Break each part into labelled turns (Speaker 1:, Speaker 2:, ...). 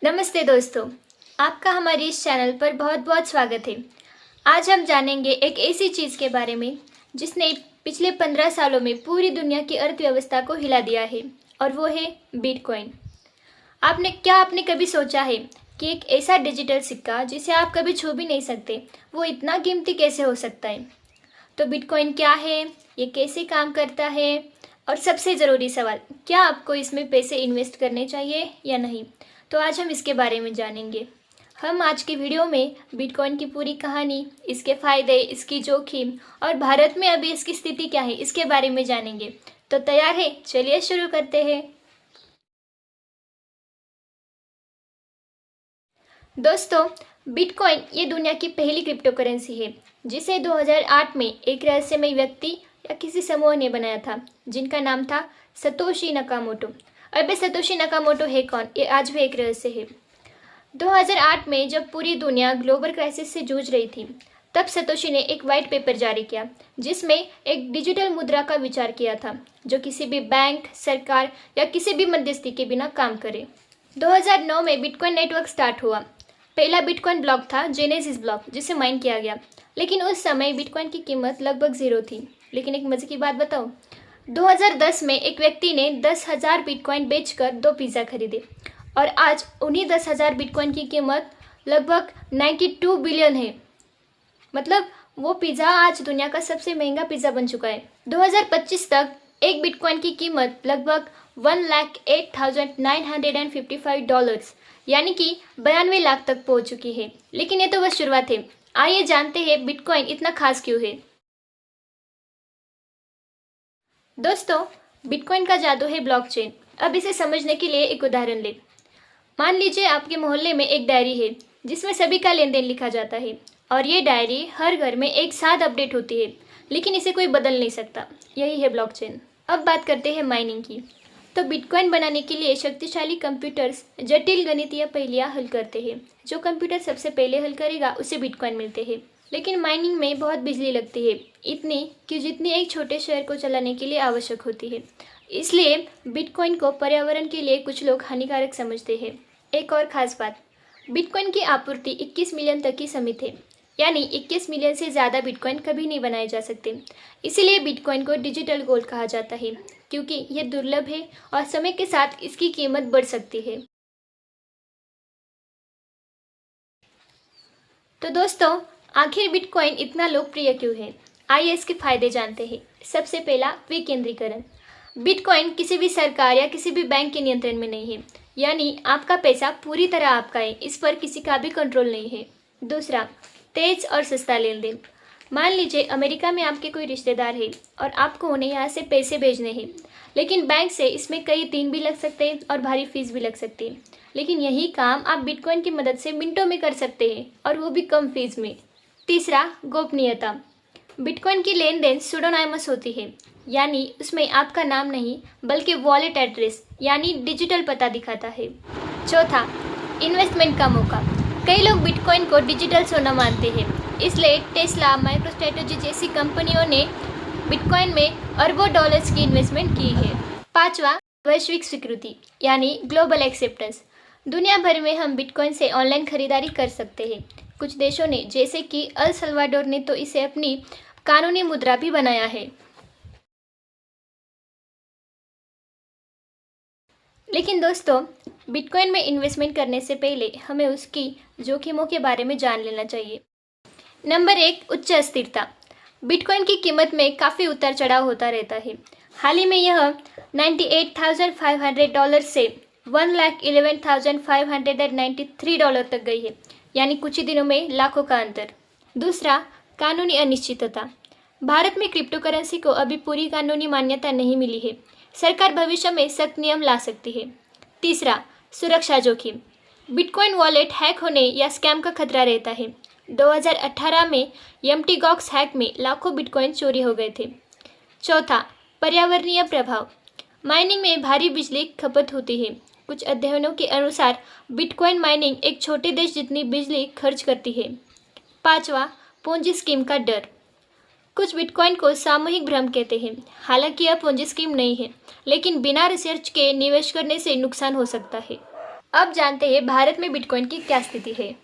Speaker 1: नमस्ते दोस्तों, आपका हमारे इस चैनल पर बहुत बहुत स्वागत है। आज हम जानेंगे एक ऐसी चीज़ के बारे में जिसने पिछले 15 सालों में पूरी दुनिया की अर्थव्यवस्था को हिला दिया है, और वो है बिटकॉइन। आपने कभी सोचा है कि एक ऐसा डिजिटल सिक्का जिसे आप कभी छू भी नहीं सकते, वो इतना कीमती कैसे हो सकता है? तो बिटकॉइन क्या है, ये कैसे काम करता है, और सबसे ज़रूरी सवाल, क्या आपको इसमें पैसे इन्वेस्ट करने चाहिए या नहीं? तो आज हम इसके बारे में जानेंगे। हम आज की वीडियो में बिटकॉइन की पूरी कहानी, इसके फ़ायदे, इसकी जोखिम और भारत में अभी इसकी स्थिति क्या है, इसके बारे में जानेंगे। तो तैयार है? चलिए शुरू करते हैं। दोस्तों, बिटकॉइन ये दुनिया की पहली क्रिप्टो करेंसी है जिसे 2008 में एक रहस्यमय व्यक्ति या किसी समूह ने बनाया था, जिनका नाम था सतोशी नकामोटो। अब ये सतोशी नकामोटो है कौन, ये आज भी एक रहस्य है। 2008 में जब पूरी दुनिया ग्लोबल क्राइसिस से जूझ रही थी, तब सतोशी ने एक वाइट पेपर जारी किया जिसमें एक डिजिटल मुद्रा का विचार किया था, जो किसी भी बैंक, सरकार या किसी भी मध्यस्थी के बिना काम करे। 2009 में बिटकॉइन नेटवर्क स्टार्ट हुआ। पहला बिटकॉइन ब्लॉक था जेनेसिस ब्लॉक, जिसे माइन किया गया। लेकिन उस समय बिटकॉइन की कीमत लगभग 0 थी। लेकिन एक मजे की बात बताऊं, 2010 में एक व्यक्ति ने 10,000 बिटकॉइन बेचकर 2 पिज़्ज़ा खरीदे, और आज उन्हीं 10,000 बिटकॉइन की कीमत लगभग 92 बिलियन है। मतलब वो पिज़्ज़ा आज दुनिया का सबसे महंगा पिज़्ज़ा बन चुका है। 2025 तक एक बिटकॉइन की कीमत लगभग $1,08,955, यानी कि 92 लाख तक पहुंच चुकी है। लेकिन ये तो बस शुरुआत है। आइए जानते हैं बिटकॉइन इतना खास क्यों है। दोस्तों, बिटकॉइन का जादू है ब्लॉकचेन। अब इसे समझने के लिए एक उदाहरण लें। मान लीजिए आपके मोहल्ले में एक डायरी है जिसमें सभी का लेन देन लिखा जाता है, और ये डायरी हर घर में एक साथ अपडेट होती है, लेकिन इसे कोई बदल नहीं सकता। यही है ब्लॉकचेन। अब बात करते हैं माइनिंग की। तो बिटकॉइन बनाने के लिए शक्तिशाली कंप्यूटर्स जटिल गणितीय पहेलियां हल करते हैं। जो कंप्यूटर सबसे पहले हल करेगा उसे बिटकॉइन मिलते हैं। लेकिन माइनिंग में बहुत बिजली लगती है, इतनी कि जितनी एक छोटे शहर को चलाने के लिए आवश्यक होती है। इसलिए बिटकॉइन को पर्यावरण के लिए कुछ लोग हानिकारक समझते हैं। एक और ख़ास बात, बिटकॉइन की आपूर्ति 21 मिलियन तक ही सीमित है, यानी 21 मिलियन से ज़्यादा बिटकॉइन कभी नहीं बनाए जा सकते। इसीलिए बिटकॉइन को डिजिटल गोल्ड कहा जाता है, क्योंकि ये दुर्लभ है और समय के साथ इसकी कीमत बढ़ सकती है। तो दोस्तों, आखिर बिटकॉइन इतना लोकप्रिय क्यों है? आइए इसके फायदे जानते हैं। सबसे पहला, विकेंद्रीकरण। बिटकॉइन किसी भी सरकार या किसी भी बैंक के नियंत्रण में नहीं है, यानी आपका पैसा पूरी तरह आपका है, इस पर किसी का भी कंट्रोल नहीं है। दूसरा, तेज और सस्ता लेन देन। मान लीजिए अमेरिका में आपके कोई रिश्तेदार है और आपको उन्हें यहाँ से पैसे भेजने हैं, लेकिन बैंक से इसमें कई दिन भी लग सकते हैं और भारी फीस भी लग सकती है। लेकिन यही काम आप बिटकॉइन की मदद से मिनटों में कर सकते हैं, और वो भी कम फीस में। तीसरा, गोपनीयता। बिटकॉइन की लेन देन सुडोनाइमस होती है, यानी उसमें आपका नाम नहीं बल्कि वॉलेट एड्रेस यानी डिजिटल पता दिखाता है। चौथा, इन्वेस्टमेंट का मौका। कई लोग बिटकॉइन को डिजिटल सोना मानते हैं, इसलिए टेस्ला, माइक्रोस्ट्रेटेजी जैसी कंपनियों ने बिटकॉइन में अरबों डॉलर्स की इन्वेस्टमेंट की है। पांचवा, वैश्विक स्वीकृति यानी ग्लोबल एक्सेप्टेंस। दुनिया भर में हम बिटकॉइन से ऑनलाइन खरीदारी कर सकते हैं। कुछ देशों ने, जैसे कि अल सल्वाडोर ने, तो इसे अपनी कानूनी मुद्रा भी बनाया है। लेकिन दोस्तों, बिटकॉइन में इन्वेस्टमेंट करने से पहले हमें उसकी जोखिमों के बारे में जान लेना चाहिए। नंबर 1, उच्च अस्थिरता। बिटकॉइन की कीमत में काफ़ी उतार चढ़ाव होता रहता है। हाल ही में यह $98,500 से $1,11,593 तक गई है, यानी कुछ ही दिनों में लाखों का अंतर। दूसरा, कानूनी अनिश्चितता। भारत में क्रिप्टो करेंसी को अभी पूरी कानूनी मान्यता नहीं मिली है। सरकार भविष्य में सख्त नियम ला सकती है। तीसरा, सुरक्षा जोखिम। बिटकॉइन वॉलेट हैक होने या स्कैम का खतरा रहता है। 2018 में एम्प्टी गॉक्स हैक में लाखों बिटकॉइन चोरी हो गए थे। चौथा, पर्यावरणीय प्रभाव। माइनिंग में भारी बिजली खपत होती है। कुछ अध्ययनों के अनुसार बिटकॉइन माइनिंग एक छोटे देश जितनी बिजली खर्च करती है। पांचवा, पोंजी स्कीम का डर। कुछ बिटकॉइन को सामूहिक भ्रम कहते हैं। हालांकि यह पोंजी स्कीम नहीं है, लेकिन बिना रिसर्च के निवेश करने से नुकसान हो सकता है। अब जानते हैं भारत में बिटकॉइन की क्या स्थिति है।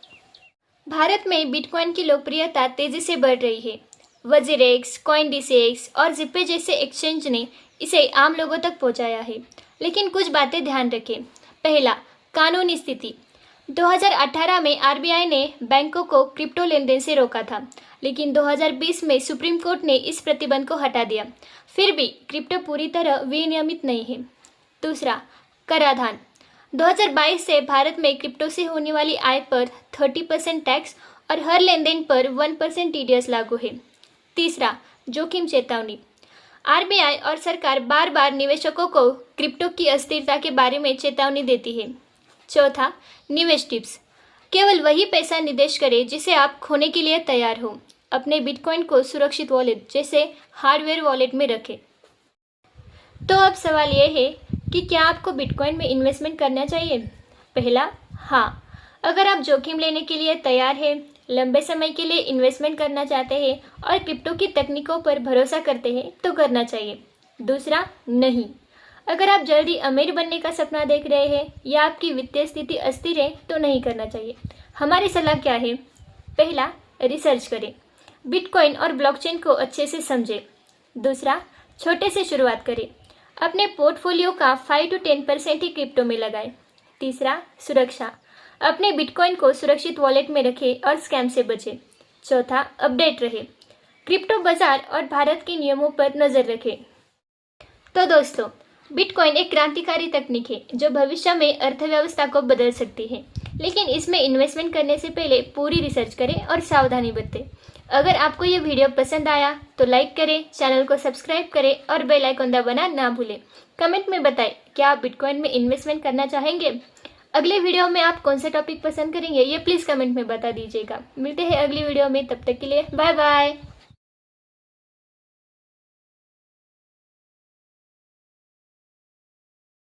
Speaker 1: भारत में बिटकॉइन की लोकप्रियता तेजी से बढ़ रही है। वजीरेक्स, कॉइनडिसेक्स और जिपे जैसे एक्सचेंज ने इसे आम लोगों तक पहुंचाया है। लेकिन कुछ बातें ध्यान रखें। पहला, कानूनी स्थिति। 2018 में आरबीआई ने बैंकों को क्रिप्टो लेन देन से रोका था, लेकिन 2020 में सुप्रीम कोर्ट ने इस प्रतिबंध को हटा दिया। फिर भी क्रिप्टो पूरी तरह विनियमित नहीं है। दूसरा, कराधान। 2022 से भारत में क्रिप्टो से होने वाली आय पर 30% टैक्स और हर लेन देन पर 1% टीडीएस लागू है। तीसरा, जोखिम चेतावनी। आरबीआई और सरकार बार बार निवेशकों को क्रिप्टो की अस्थिरता के बारे में चेतावनी देती है। चौथा, निवेश टिप्स। केवल वही पैसा निवेश करें जिसे आप खोने के लिए तैयार हो। अपने बिटकॉइन को सुरक्षित वॉलेट जैसे हार्डवेयर वॉलेट में रखें। तो अब सवाल यह है कि क्या आपको बिटकॉइन में इन्वेस्टमेंट करना चाहिए? पहला, हाँ। अगर आप जोखिम लेने के लिए तैयार हैं, लंबे समय के लिए इन्वेस्टमेंट करना चाहते हैं और क्रिप्टो की तकनीकों पर भरोसा करते हैं तो करना चाहिए। दूसरा, नहीं। अगर आप जल्दी अमीर बनने का सपना देख रहे हैं या आपकी वित्तीय स्थिति अस्थिर है तो नहीं करना चाहिए। हमारी सलाह क्या है? पहला, रिसर्च करें। बिटकॉइन और ब्लॉकचेन को अच्छे से समझें। दूसरा, छोटे से शुरुआत करें। अपने पोर्टफोलियो का 5 to 10% ही क्रिप्टो में लगाएं। तीसरा, सुरक्षा। अपने बिटकॉइन को सुरक्षित वॉलेट में रखें और स्कैम से बचें। चौथा, अपडेट रहें। क्रिप्टो बाजार और भारत के नियमों पर नज़र रखें। तो दोस्तों, बिटकॉइन एक क्रांतिकारी तकनीक है जो भविष्य में अर्थव्यवस्था को बदल सकती है, लेकिन इसमें इन्वेस्टमेंट करने से पहले पूरी रिसर्च करें और सावधानी बरतें। अगर आपको ये वीडियो पसंद आया तो लाइक करें, चैनल को सब्सक्राइब करें और बेल आइकन दबाना ना भूलें। कमेंट में बताएं क्या आप बिटकॉइन में इन्वेस्टमेंट करना चाहेंगे। अगले वीडियो में आप कौन सा टॉपिक पसंद करेंगे ये प्लीज़ कमेंट में बता दीजिएगा। मिलते हैं अगली वीडियो में, तब तक के लिए बाय बाय।